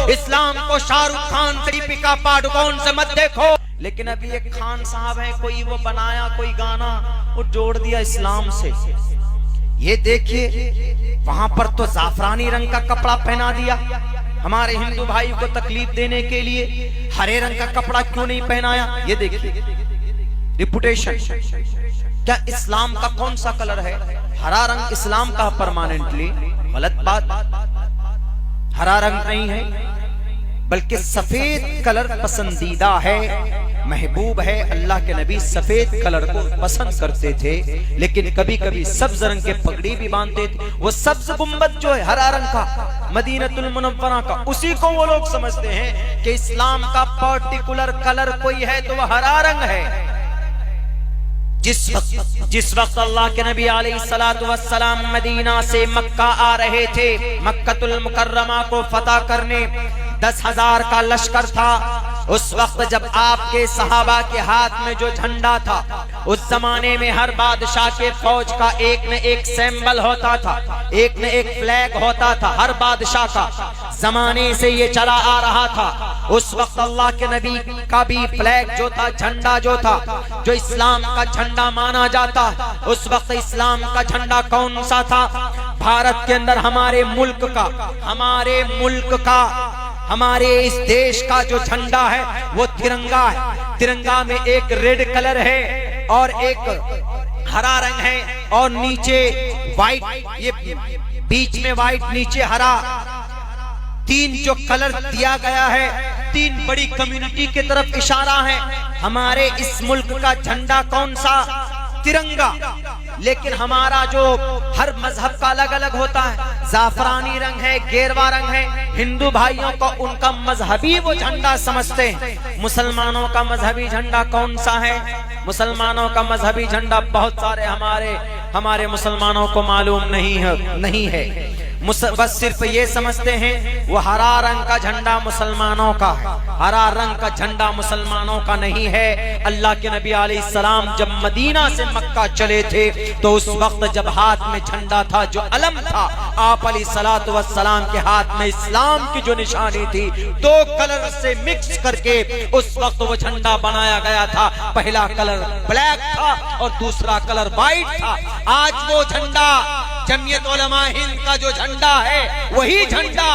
इस्लाम को शाहरुख खान से, दीपिका पादुकोण से मत देखो। लेकिन अभी एक खान साहब है, कोई वो बनाया कोई गाना, वो जोड़ दिया इस्लाम से। ये देखिए वहां पर तो जाफरानी रंग का कपड़ा पहना दिया, हमारे हिंदू भाई को तकलीफ देने के लिए हरे रंग का कपड़ा क्यों नहीं पहनाया? ये देखिए रिपुटेशन। क्या इस्लाम का कौन सा कलर है? हरा रंग इस्लाम का परमानेंटली? गलत बात, हरा रंग नहीं है, बल्कि सफेद कलर पसंदीदा है, महबूब है। अल्लाह के नबी सफेद कलर को पसंद करते थे, लेकिन कभी कभी सब्ज रंग के पगड़ी भी बांधते थे। वो सब्ज गुंबद जो है हरा रंग का, मदीनतुल मुनव्वरा का, उसी को वो लोग समझते हैं कि इस्लाम का पर्टिकुलर कलर कोई है तो वह हरा रंग है। जिस वक्त अल्लाह के नबी अलैहिस्सलातु वस्सलाम मदीना से मक्का आ रहे थे, मक्कतुल मुकर्रमा को फतह करने, 10,000 का लश्कर था। उस वक्त जब आपके सहाबा के हाथ में जो झंडा था, उस जमाने में हर बादशाह के फौज का एक न एक सिंबल होता था, एक न एक फ्लैग होता था, हर बादशाह का जमाने से ये चला आ रहा था। उस वक्त अल्लाह के नबी का भी फ्लैग जो था, झंडा जो था, जो इस्लाम का झंडा माना जाता, उस वक्त इस्लाम का झंडा कौन सा था? भारत के अंदर हमारे मुल्क का, हमारे इस देश का जो झंडा है वो तिरंगा है। तिरंगा में एक रेड कलर है और एक हरा रंग है, और नीचे व्हाइट, ये बीच में व्हाइट, नीचे हरा, तीन जो कलर दिया गया है, तीन बड़ी कम्युनिटी की तरफ इशारा है। हमारे इस मुल्क का झंडा कौन सा? तिरंगा। लेकिन हमारा जो हर मजहब का अलग अलग होता है, जाफरानी रंग है, गेरवा रंग है। हिंदू भाइयों को उनका मजहबी वो झंडा समझते हैं। मुसलमानों का मजहबी झंडा कौन सा है? मुसलमानों का मजहबी झंडा बहुत सारे हमारे मुसलमानों को मालूम नहीं है। बस सिर्फ ये समझते हैं वो हरा रंग का झंडा मुसलमानों का है। हरा रंग का झंडा मुसलमानों का नहीं है। अल्लाह के नबी अलैहिस्सलाम जब मदीना से मक्का चले थे तो उस वक्त जब हाथ में झंडा था, जो अलम था, आप अलैहिस्सलातु वस्सलाम के हाथ में इस्लाम की जो निशानी थी, दो कलर से मिक्स करके उस वक्त वो झंडा बनाया गया था। पहला कलर ब्लैक था और दूसरा कलर व्हाइट था। आज वो झंडा जमीयत उलमा हिंद का जो झंडा है, वही झंडा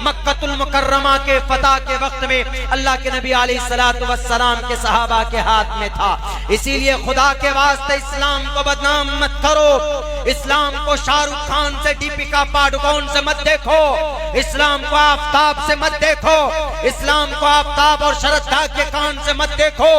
मक्कतुल मुकर्रमा के फतह के वक्त में अल्लाह के नबी अलैहिस्सलातु वस्सलाम के सहाबा के हाथ में था। इसीलिए खुदा के वास्ते इस्लाम को बदनाम मत करो। इस्लाम को शाहरुख खान से, दीपिका पादुकोण से मत देखो। इस्लाम को आफताब से मत देखो। इस्लाम को आफताब और शरद के कान से मत देखो।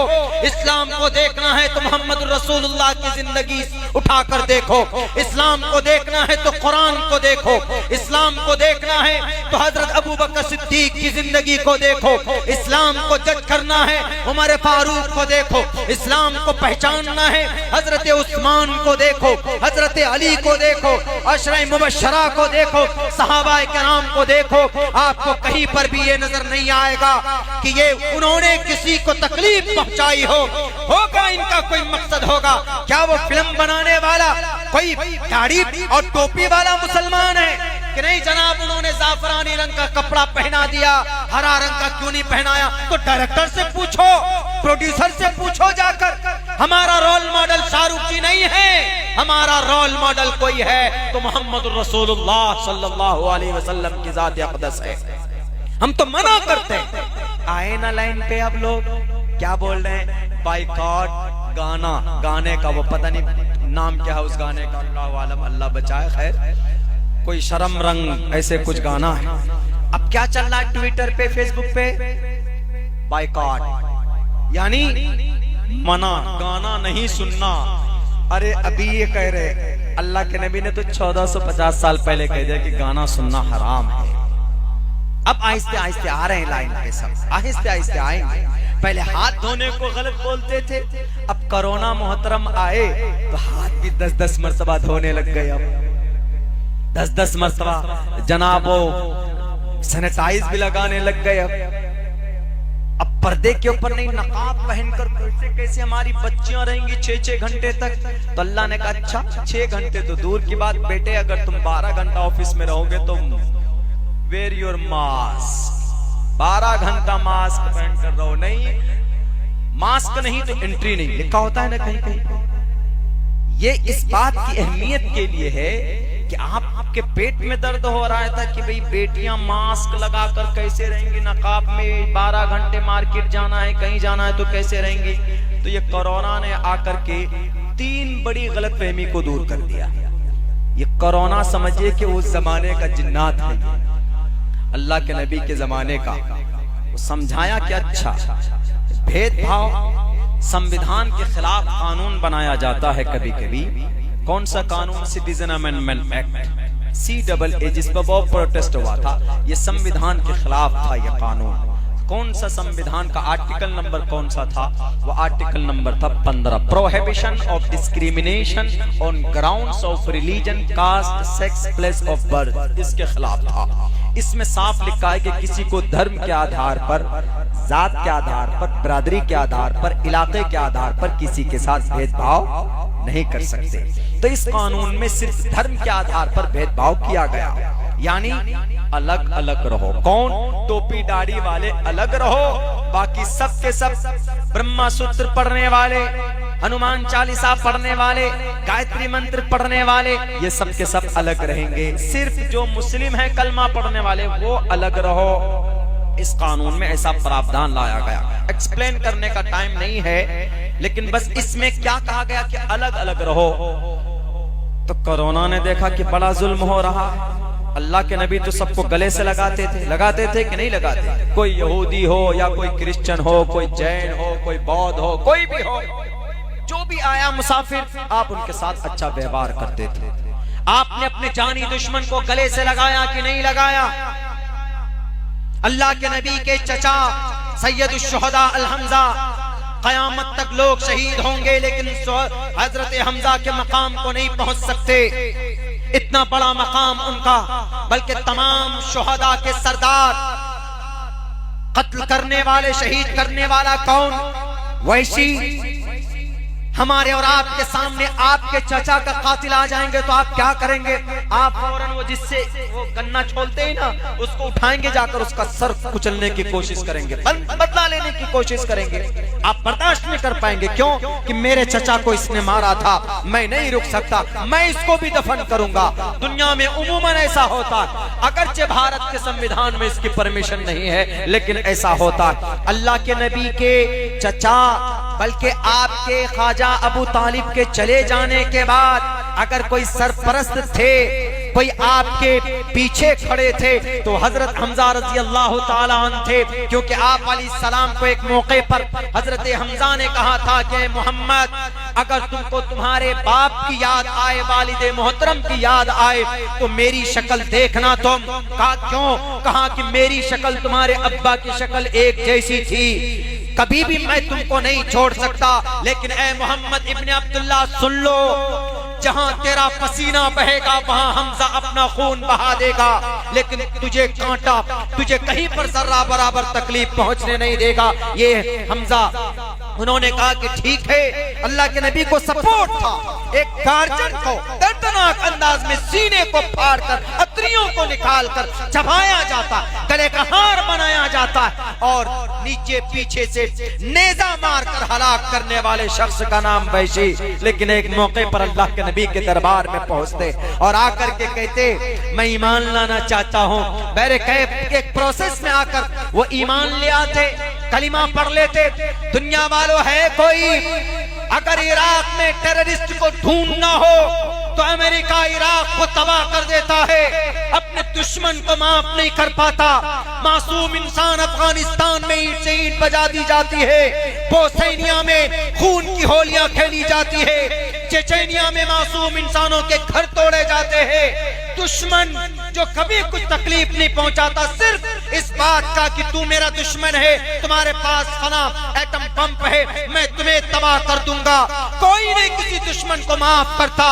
इस्लाम को देखना है तो मोहम्मद रसूलुल्लाह की जिंदगी उठाकर देखो। इस्लाम को देखना है तो कुरान को देखो। इस्लाम को देखना है तो हजरत अबू बकर सिद्दीक की जिंदगी को देखो। इस्लाम को जज करना है उमर फारूक को देखो। इस्लाम को पहचानना है हजरत उस्मान को देखो, हजरत अली को देखो, अशरा मुबशरा को देखो, सहाबा किराम को देखो। आपको कहीं पर भी ये नजर नहीं आएगा कि ये उन्होंने किसी को तकलीफ पहुंचाई होगा इनका कोई मकसद होगा। क्या वो फिल्म बनाने वाला कोई दाढ़ी और टोपी वाला मुसलमान है कि नहीं जनाब? उन्होंने जाफरानी रंग का कपड़ा पहना दिया, हरा रंग का क्यों नहीं पहनाया? तो डायरेक्टर से पूछो, प्रोड्यूसर से पूछो जाकर। हमारा रोल मॉडल शाहरुख जी नहीं है, हमारा रोल मॉडल कोई है तो मोहम्मद रसूलुल्लाह सल्लल्लाहु अलैहि वसल्लम की जात अक़दस है। हम तो मना करते हैं। आए ना लाइन पे अब लोग क्या बोल रहे हैं? बाइकॉट गाने का, वो पता नहीं नाम क्या है उस गाने का, अल्लाह आलम, अल्लाह बचाए। खैर, कोई शर्म रंग ऐसे कुछ गाना है। अब क्या चल रहा है ट्विटर पे, फेसबुक पे? बाइकॉट यानी मना, गाना नहीं सुनना। अरे अभी ये कह रहे, अल्लाह के नबी ने तो 1450 साल पहले कह दिया कि गाना सुनना हराम है। अब आहिस्ते आहिस्ते आ रहे हैं लाइन पे, सब आहिस्ते आहिस्ते आएंगे। पहले हाथ धोने को गलत बोलते थे, अब कोरोना मोहतरम आए तो हाथ भी 10-10 मरतबा धोने लग गए। अब 10-10 मरतबा जनाब वो सैनिटाइज भी लगाने लग गए। अब पर्दे के ऊपर नहीं, नकाब पहनकर कैसे हमारी बच्चियां रहेंगी 6-6 घंटे तक? तो अल्लाह ने कहा अच्छा 6 घंटे तो दूर की बात बेटे, अगर तुम 12 घंटा ऑफिस में रहोगे तो वेयर योर मास्क। 12 घंटा मास्क पहन कर रहो। नहीं, मास्क नहीं तो एंट्री नहीं, लिखा होता है ना कहीं कहीं। ये इस बात की अहमियत के लिए है कि आपके पेट में दर्द हो रहा था कि भाई बेटियां मास्क लगाकर कैसे रहेंगी, नकाब में 12 घंटे मार्केट जाना है, कहीं जाना है तो कैसे रहेंगी। तो ये कोरोना ने आकर के 3 बड़ी गलतफहमी को दूर कर दिया। ये कोरोना समझिए कि उस जमाने का जिन्नात है, अल्लाह के नबी के जमाने का। वो समझाया कि अच्छा, भेदभाव संविधान के खिलाफ कानून बनाया जाता है कभी कभी। कौन सा कानून? सिटीजन अमेंडमेंट एक्ट, CAA, जिस पर बहुत प्रोटेस्ट हुआ था। ये संविधान के खिलाफ था ये कानून। कौन सा संविधान का आर्टिकल नंबर कौन सा था? वो आर्टिकल नंबर था 15, prohibition of discrimination on grounds of religion, caste, sex, place of birth. इसके खिलाफ था। इसमें साफ लिखा है कि किसी को धर्म के आधार पर, जात के आधार पर, बिरादरी के आधार पर, इलाके के आधार पर किसी के साथ भेदभाव नहीं कर सकते। तो इस कानून में सिर्फ धर्म के आधार पर भेदभाव किया गया, यानी अलग अलग रहो। कौन? टोपी दाढ़ी वाले अलग रहो, बाकी सब के सब ब्रह्मा सूत्र पढ़ने वाले, हनुमान चालीसा पढ़ने वाले, गायत्री मंत्र पढ़ने वाले, ये सब के सब अलग रहेंगे। सिर्फ जो मुस्लिम है कलमा पढ़ने वाले वो अलग रहो। इस कानून में ऐसा प्रावधान लाया गया। एक्सप्लेन करने का टाइम नहीं है, लेकिन बस इसमें क्या कहा गया कि अलग अलग रहो। तो कोरोना ने देखा कि बड़ा जुल्म हो रहा है। अल्लाह के नबी तो सबको गले से लगाते थे कि नहीं लगाते? कोई यहूदी हो या कोई क्रिश्चियन हो, कोई जैन हो, कोई बौद्ध हो, कोई भी हो, जो भी आया मुसाफिर, आप उनके साथ अच्छा व्यवहार करते थे। आपने अपने जानी दुश्मन को गले से लगाया कि नहीं लगाया? अल्लाह के नबी के चचा सैयदुश्शुहदा अल हमजा, कयामत तक लोग शहीद होंगे लेकिन हजरत हमजा के मकाम को नहीं पहुंच सकते। इतना बड़ा मकाम उनका, बल्कि तमाम शुहदा के सरदार। कत्ल करने वाले, शहीद करने वाला कौन? वैशी। हमारे और आपके सामने आपके चचा का कातिल आ जाएंगे तो आप क्या करेंगे? आप फौरन वो जिससे वो गन्ना छोलते ही ना, उसको उठाएंगे, जाकर उसका सर कुचलने की कोशिश करेंगे, बदला लेने की कोशिश करेंगे। आप बर्दाश्त नहीं कर पाएंगे। क्यों? कि मेरे चचा को इसने मारा था, मैं नहीं रुक सकता, मैं इसको भी दफन करूंगा। दुनिया में उमूमन ऐसा होता है, अगरचे भारत के संविधान में इसकी परमिशन नहीं है, लेकिन ऐसा होता है। अल्लाह के नबी के चचा, बल्कि आपके ख्वाजा अबू तालिब के चले जाने के बाद अगर कोई सरपरस्त थे, कोई आपके पीछे खड़े थे, तो हजरत हमजा रजी अल्लाह ताला अन्हु थे। क्योंकि आप अलैहिस्सलाम को एक मौके पर हजरत हमजा ने कहा था कि मोहम्मद, अगर तुमको तुम्हारे बाप की याद आए, वालिदे मोहतरम की याद आए, तो मेरी शक्ल देखना तुम। कहा क्यों? कहा कि मेरी शक्ल तुम्हारे अब्बा की शक्ल एक जैसी थी, कभी भी मैं तुमको नहीं छोड़ सकता। लेकिन ए मोहम्मद इब्ने अब्दुल्ला, सुन लो, जहां तेरा पसीना बहेगा वहां हमजा अपना खून बहा देगा, लेकिन तुझे कांटा, तुझे कहीं पर जर्रा बराबर तकलीफ पहुंचने नहीं देगा। ये हमजा। उन्होंने कहा कि ठीक है। अल्लाह के नबी को सपोर्ट था। एक गार्जियन को दर्दनाक अंदाज में सीने को फाड़कर, अतरियों को निकालकर चबाया जाता, गले का हार बनाया जाता और नीचे पीछे से नेजा मारकर हलाक करने वाले शख्स का नाम वैशी। लेकिन एक मौके पर अल्लाह के नबी के दरबार में पहुंचते और आकर के कहते, मैं ईमान लाना चाहता हूँ। बहरे एक प्रोसेस में आकर वो ईमान ले आते, कलिमा पढ़ लेते। दुनिया वालों, है कोई अगर इराक में टेररिस्ट को ढूंढना हो तो अमेरिका इराक को तबाह कर देता है, अपने दुश्मन को माफ नहीं कर पाता। मासूम इंसान अफगानिस्तान में ईंट से ईंट बजा दी जाती है, बोस्निया में खून की होलियां खेली जाती है, चेचेनिया में मासूम इंसानों के घर तोड़े जाते हैं। दुश्मन जो कभी कुछ तकलीफ नहीं पहुंचाता, सिर्फ इस बात का कि तू मेरा दुश्मन है, तुम्हारे पास फना एटम पंप है, मैं तुम्हें तबाह कर दूंगा। कोई नहीं किसी दुश्मन को माफ करता,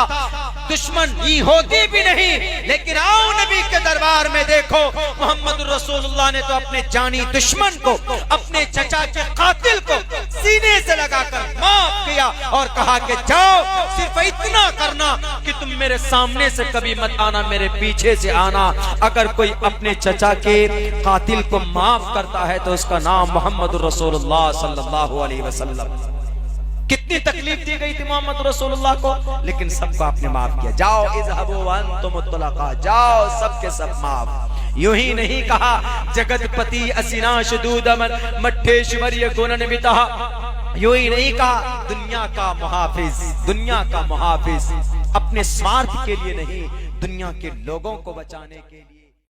दुश्मन ही होती भी नहीं। लेकिन आओ नबी के दरबार में देखो, मोहम्मद रसूलुल्लाह ने तो अपने जानी दुश्मन को, अपने चचा के कातिल को सीने से लगाकर माफ किया और कहा कि जाओ, सिर्फ इतना करना कि तुम मेरे सामने से कभी मत आना, मेरे पीछे से आना। अगर कोई अपने चचा के कातिल को माफ करता है तो उसका नाम मोहम्मद रसूलुल्लाह सल्लल्लाहु अलैहि वसल्लम। कितनी तकलीफ दी गई थी मोहम्मद रसूलुल्लाह को, लेकिन सबको आपने माफ किया। जाओ इज़हबू व अंतुम मुतलका, जाओ सबके सब माफ। यूं ही नहीं कहा जगतपति असिनाश दूदमन मठेश्वर्य गुणन बिता, यूं ही नहीं कहा दुनिया का मुहाफिज, दुनिया का मुहाफिज अपने स्वार्थ के लिए नहीं, दुनिया के लोगों को बचाने के लिए।